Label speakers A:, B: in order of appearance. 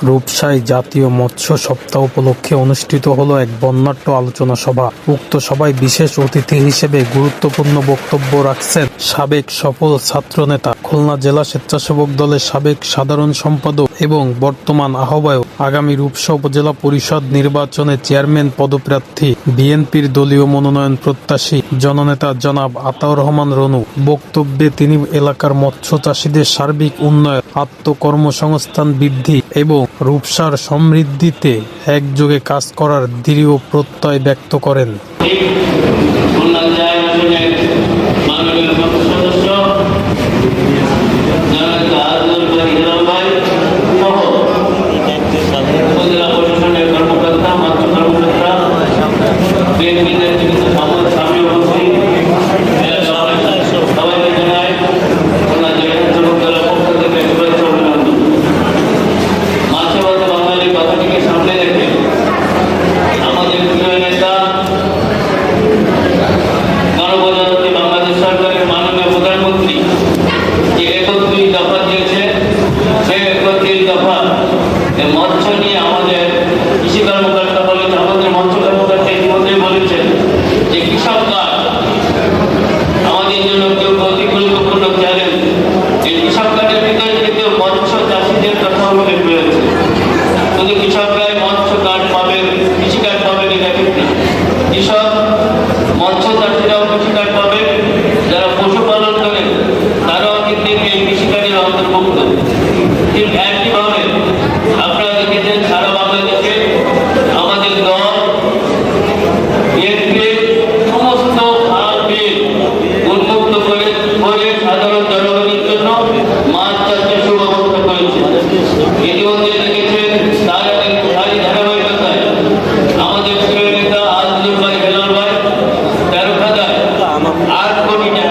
A: রূপসায় জাতীয় মৎস্য সপ্তাহ উপলক্ষে অনুষ্ঠিত হলো এক বর্ণাঢ্য আলোচনা সভা। উক্ত সভায় বিশেষ অতিথি হিসেবে গুরুত্বপূর্ণ বক্তব্য রাখছেন সাবেক সফল ছাত্রনেতা, খুলনা জেলা স্বেচ্ছাসেবক দলের সাবেক সাধারণ সম্পাদক এবং বর্তমান আহ্বায়ক, আগামী রূপসা উপজেলা পরিষদ নির্বাচনে চেয়ারম্যান পদপ্রার্থী, বিএনপির দলীয় মনোনয়ন প্রত্যাশী জননেতা জনাব আতাউর রহমান রনু। বক্তব্যে তিনি এলাকার মৎস্য চাষীদের সার্বিক উন্নয়ন, আত্মকর্মসংস্থান বৃদ্ধি এবং রূপসার সমৃদ্ধিতে একযোগে কাজ করার দৃঢ় প্রত্যয় ব্যক্ত করেন।
B: মৎস্য নিয়ে আমাদের কৃষি কর্মকর্তা বলেছে, আমাদের মৎস্য কর্মকর্তা ইতিমধ্যে বলেছেন যে কৃষক কার্ড আমাদের জন্য কেউ অতি গুরুত্বপূর্ণ চ্যালেঞ্জ। এই কৃষক কার্ডের ভিতরে কিন্তু মৎস্য চাষীদের কথা উল্লেখ রয়েছে। শুধু কৃষকরাই মৎস্য কার্ড পাবেন, কৃষি কার্ড পাবেন এটা ঠিক না। কৃষক মৎস্য চাষীরাও কৃষি কার্ড পাবেন, যারা পশুপালন করেন তারাও কিন্তু এই কৃষি কার্ডের অন্তর্ভুক্ত। ঠিক একইভাবে আপনারা দেখেছেন সারা বাংলাদেশে আমাদের দল সমস্ত খালকে উন্মুক্ত করে সাধারণ জনগণের জন্য মাছ চাষের সুব্যবস্থা করেছে। ইতিমধ্যে দেখেছেন তারই ধারাবাহিকতায় আমাদের প্রিয় নেতা আজলুর ভাই, হেলাল ভাই 13,000 8 কোটি টাকা